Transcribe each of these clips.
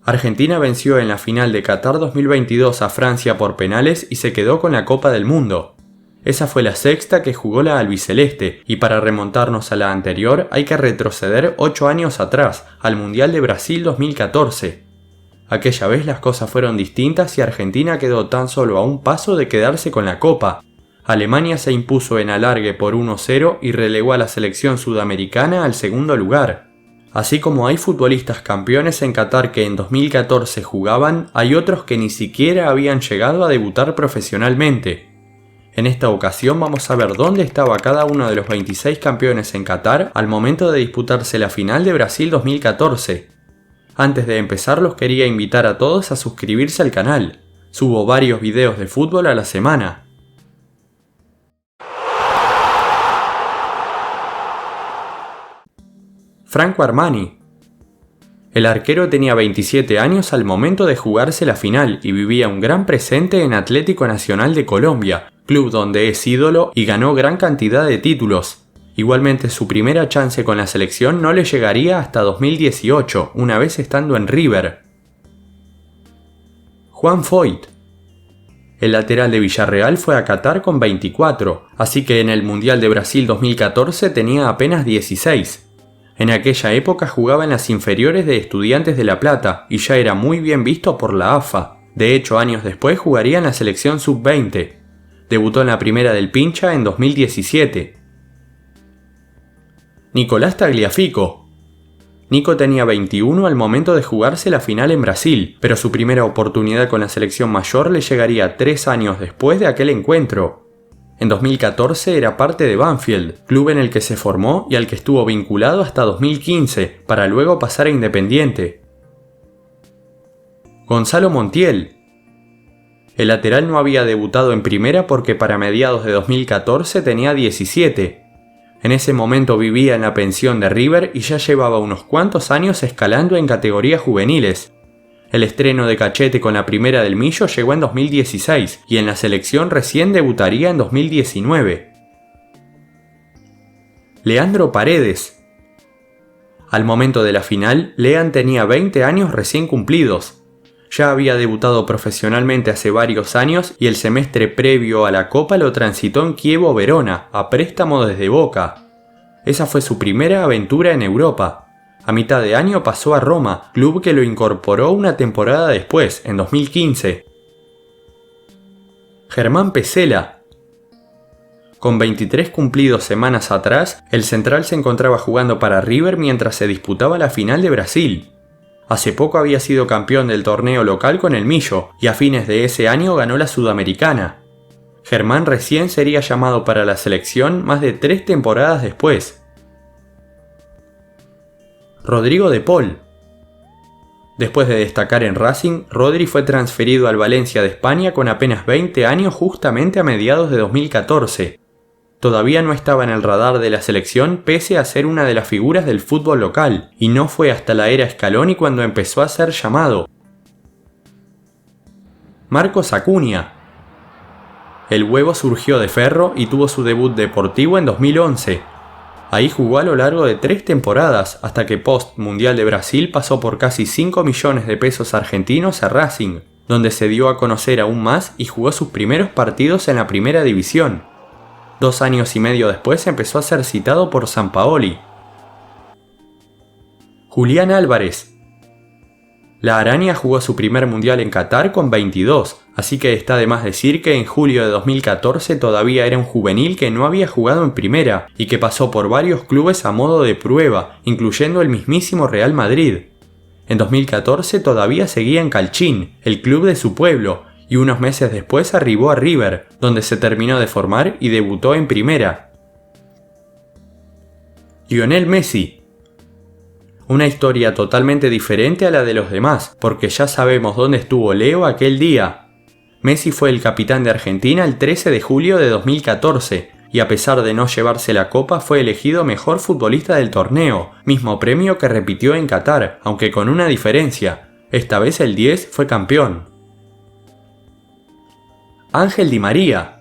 Argentina venció en la final de Qatar 2022 a Francia por penales y se quedó con la Copa del Mundo. Esa fue la sexta que jugó la albiceleste, y para remontarnos a la anterior hay que retroceder 8 años atrás, al Mundial de Brasil 2014. Aquella vez las cosas fueron distintas y Argentina quedó tan solo a un paso de quedarse con la Copa. Alemania se impuso en alargue por 1-0 y relegó a la selección sudamericana al segundo lugar. Así como hay futbolistas campeones en Qatar que en 2014 jugaban, hay otros que ni siquiera habían llegado a debutar profesionalmente. En esta ocasión vamos a ver dónde estaba cada uno de los 26 campeones en Qatar al momento de disputarse la final de Brasil 2014. Antes de empezar los quería invitar a todos a suscribirse al canal. Subo varios videos de fútbol a la semana. Franco Armani. El arquero tenía 27 años al momento de jugarse la final y vivía un gran presente en Atlético Nacional de Colombia, club donde es ídolo y ganó gran cantidad de títulos. Igualmente su primera chance con la selección no le llegaría hasta 2018, una vez estando en River. Juan Foyth. El lateral de Villarreal fue a Qatar con 24, así que en el Mundial de Brasil 2014 tenía apenas 16. En aquella época jugaba en las inferiores de Estudiantes de La Plata y ya era muy bien visto por la AFA. De hecho, años después jugaría en la selección sub-20. Debutó en la primera del Pincha en 2017. Nicolás Tagliafico. Nico tenía 21 al momento de jugarse la final en Brasil, pero su primera oportunidad con la selección mayor le llegaría 3 años después de aquel encuentro. En 2014 era parte de Banfield, club en el que se formó y al que estuvo vinculado hasta 2015, para luego pasar a Independiente. Gonzalo Montiel. El lateral no había debutado en primera porque para mediados de 2014 tenía 17. En ese momento vivía en la pensión de River y ya llevaba unos cuantos años escalando en categorías juveniles. El estreno de Cachete con la primera del Millo llegó en 2016 y en la selección recién debutaría en 2019. Leandro Paredes. Al momento de la final, Lean tenía 20 años recién cumplidos. Ya había debutado profesionalmente hace varios años y el semestre previo a la Copa lo transitó en Chievo Verona, a préstamo desde Boca. Esa fue su primera aventura en Europa. A mitad de año pasó a Roma, club que lo incorporó una temporada después, en 2015. Germán Pesela. Con 23 cumplidos semanas atrás, el central se encontraba jugando para River mientras se disputaba la final de Brasil. Hace poco había sido campeón del torneo local con el Millo, y a fines de ese año ganó la Sudamericana. Germán recién sería llamado para la selección más de 3 temporadas después. Rodrigo de Paul. Después de destacar en Racing, Rodri fue transferido al Valencia de España con apenas 20 años justamente a mediados de 2014. Todavía no estaba en el radar de la selección pese a ser una de las figuras del fútbol local, y no fue hasta la era Scaloni cuando empezó a ser llamado. Marcos Acuña. El huevo surgió de Ferro y tuvo su debut deportivo en 2011. Ahí jugó a lo largo de 3 temporadas, hasta que post Mundial de Brasil pasó por casi 5 millones de pesos argentinos a Racing, donde se dio a conocer aún más y jugó sus primeros partidos en la primera división. 2 años y medio después empezó a ser citado por Sampaoli. Julián Álvarez. La Araña jugó su primer mundial en Qatar con 22, así que está de más decir que en julio de 2014 todavía era un juvenil que no había jugado en primera y que pasó por varios clubes a modo de prueba, incluyendo el mismísimo Real Madrid. En 2014 todavía seguía en Calchín, el club de su pueblo, y unos meses después arribó a River, donde se terminó de formar y debutó en primera. Lionel Messi. Una historia totalmente diferente a la de los demás, porque ya sabemos dónde estuvo Leo aquel día. Messi fue el capitán de Argentina el 13 de julio de 2014, y a pesar de no llevarse la copa fue elegido mejor futbolista del torneo, mismo premio que repitió en Qatar, aunque con una diferencia. Esta vez el 10 fue campeón. Ángel Di María.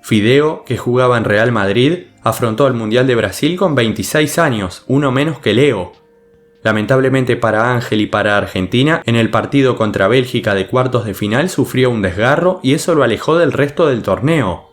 Fideo, que jugaba en Real Madrid, afrontó el Mundial de Brasil con 26 años, uno menos que Leo. Lamentablemente para Ángel y para Argentina, en el partido contra Bélgica de cuartos de final sufrió un desgarro y eso lo alejó del resto del torneo.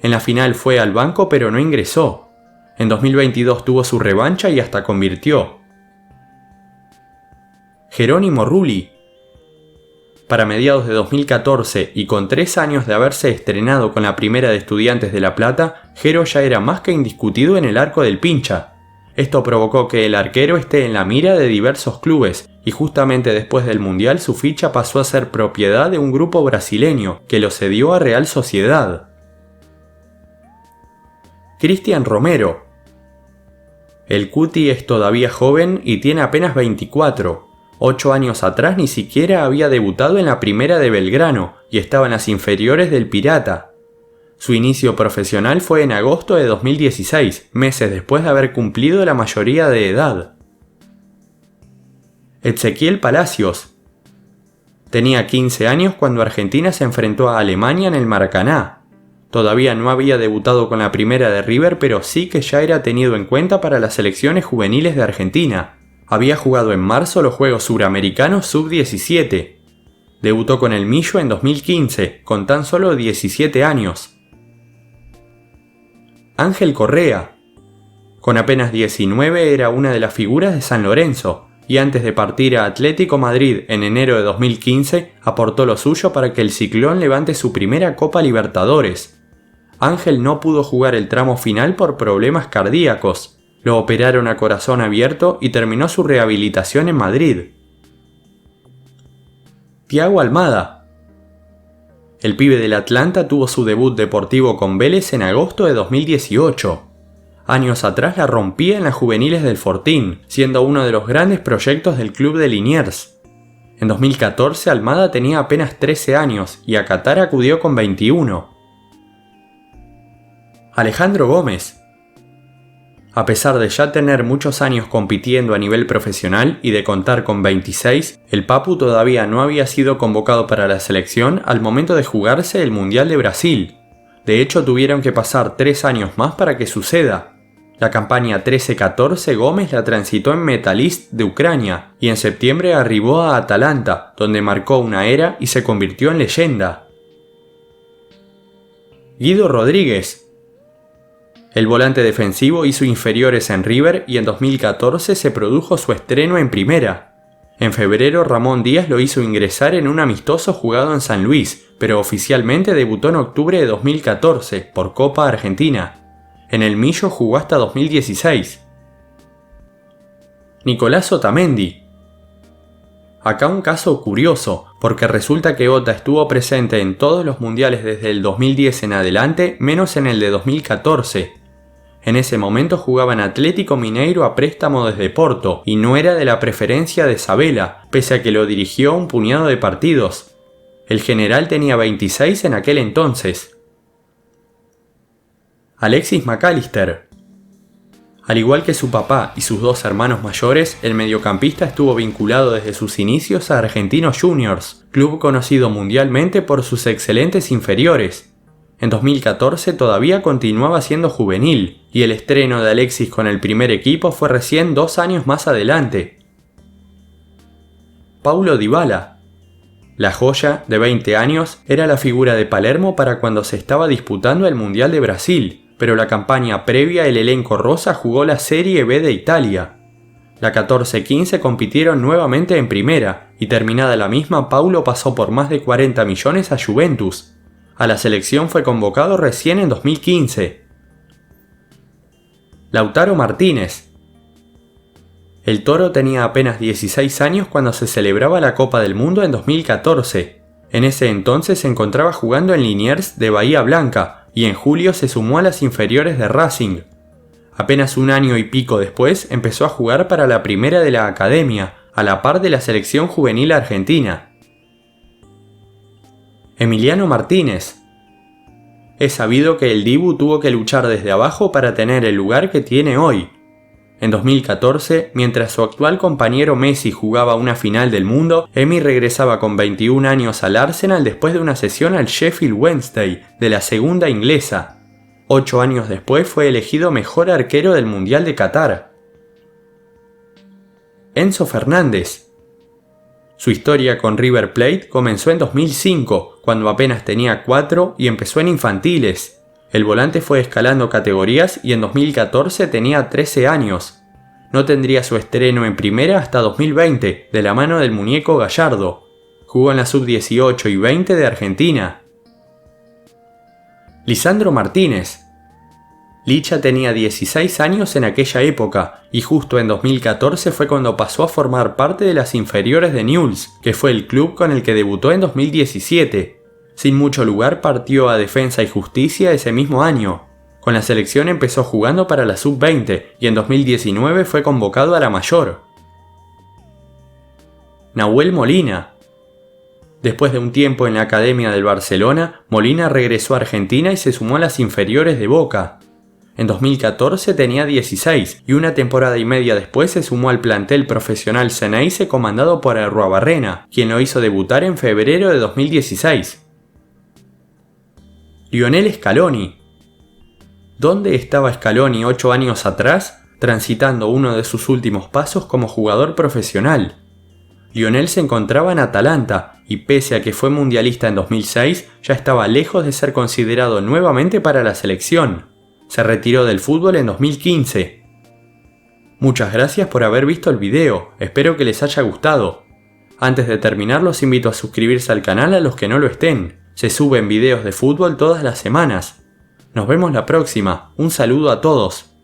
En la final fue al banco pero no ingresó. En 2022 tuvo su revancha y hasta convirtió. Jerónimo Rulli. Para mediados de 2014 y con 3 años de haberse estrenado con la primera de Estudiantes de La Plata, Jero ya era más que indiscutido en el arco del Pincha. Esto provocó que el arquero esté en la mira de diversos clubes y justamente después del Mundial su ficha pasó a ser propiedad de un grupo brasileño que lo cedió a Real Sociedad. Cristian Romero. El Cuti es todavía joven y tiene apenas 24. 8 años atrás ni siquiera había debutado en la primera de Belgrano y estaba en las inferiores del Pirata. Su inicio profesional fue en agosto de 2016, meses después de haber cumplido la mayoría de edad. Ezequiel Palacios. Tenía 15 años cuando Argentina se enfrentó a Alemania en el Maracaná. Todavía no había debutado con la primera de River, pero sí que ya era tenido en cuenta para las selecciones juveniles de Argentina. Había jugado en marzo los Juegos Suramericanos Sub-17. Debutó con el Millo en 2015, con tan solo 17 años. Ángel Correa. Con apenas 19 era una de las figuras de San Lorenzo, y antes de partir a Atlético Madrid en enero de 2015, aportó lo suyo para que el Ciclón levante su primera Copa Libertadores. Ángel no pudo jugar el tramo final por problemas cardíacos. Lo operaron a corazón abierto y terminó su rehabilitación en Madrid. Thiago Almada. El pibe del Atlanta tuvo su debut deportivo con Vélez en agosto de 2018. Años atrás la rompía en las juveniles del Fortín, siendo uno de los grandes proyectos del club de Liniers. En 2014 Almada tenía apenas 13 años y a Qatar acudió con 21. Alejandro Gómez. A pesar de ya tener muchos años compitiendo a nivel profesional y de contar con 26, el Papu todavía no había sido convocado para la selección al momento de jugarse el Mundial de Brasil. De hecho, tuvieron que pasar 3 años más para que suceda. La campaña 13-14 Gómez la transitó en Metalist de Ucrania y en septiembre arribó a Atalanta, donde marcó una era y se convirtió en leyenda. Guido Rodríguez. El volante defensivo hizo inferiores en River y en 2014 se produjo su estreno en primera. En febrero Ramón Díaz lo hizo ingresar en un amistoso jugado en San Luis, pero oficialmente debutó en octubre de 2014 por Copa Argentina. En el Millo jugó hasta 2016. Nicolás Otamendi. Acá un caso curioso, porque resulta que Ota estuvo presente en todos los mundiales desde el 2010 en adelante, menos en el de 2014. En ese momento jugaba en Atlético Mineiro a préstamo desde Porto y no era de la preferencia de Sabella, pese a que lo dirigió un puñado de partidos. El general tenía 26 en aquel entonces. Alexis McAllister. Al igual que su papá y sus 2 hermanos mayores, el mediocampista estuvo vinculado desde sus inicios a Argentinos Juniors, club conocido mundialmente por sus excelentes inferiores. En 2014 todavía continuaba siendo juvenil, y el estreno de Alexis con el primer equipo fue recién 2 años más adelante. Paulo Dybala. La joya, de 20 años, era la figura de Palermo para cuando se estaba disputando el Mundial de Brasil, pero la campaña previa el elenco rosa jugó la Serie B de Italia. La 14-15 compitieron nuevamente en primera, y terminada la misma Paulo pasó por más de 40 millones a Juventus. A la selección fue convocado recién en 2015. Lautaro Martínez. El Toro tenía apenas 16 años cuando se celebraba la Copa del Mundo en 2014. En ese entonces se encontraba jugando en Liniers de Bahía Blanca y en julio se sumó a las inferiores de Racing. Apenas un año y pico después empezó a jugar para la primera de la academia, a la par de la selección juvenil argentina. Emiliano Martínez. Es sabido que el Dibu tuvo que luchar desde abajo para tener el lugar que tiene hoy. En 2014, mientras su actual compañero Messi jugaba una final del mundo, Emi regresaba con 21 años al Arsenal después de una sesión al Sheffield Wednesday de la segunda inglesa. 8 años después fue elegido mejor arquero del Mundial de Qatar. Enzo Fernández. Su historia con River Plate comenzó en 2005, cuando apenas tenía 4 y empezó en infantiles. El volante fue escalando categorías y en 2014 tenía 13 años. No tendría su estreno en primera hasta 2020, de la mano del muñeco Gallardo. Jugó en la sub-18 y 20 de Argentina. Lisandro Martínez. Licha tenía 16 años en aquella época, y justo en 2014 fue cuando pasó a formar parte de las inferiores de Newell's, que fue el club con el que debutó en 2017. Sin mucho lugar partió a Defensa y Justicia ese mismo año. Con la selección empezó jugando para la sub-20 y en 2019 fue convocado a la mayor. Nahuel Molina. Después de un tiempo en la academia del Barcelona, Molina regresó a Argentina y se sumó a las inferiores de Boca. En 2014 tenía 16 y una temporada y media después se sumó al plantel profesional Xeneize comandado por Arruabarrena, quien lo hizo debutar en febrero de 2016. Lionel Scaloni. ¿Dónde estaba Scaloni 8 años atrás, transitando uno de sus últimos pasos como jugador profesional? Lionel se encontraba en Atalanta y pese a que fue mundialista en 2006, ya estaba lejos de ser considerado nuevamente para la selección. Se retiró del fútbol en 2015. Muchas gracias por haber visto el video, espero que les haya gustado. Antes de terminar los invito a suscribirse al canal a los que no lo estén. Se suben videos de fútbol todas las semanas. Nos vemos la próxima, un saludo a todos.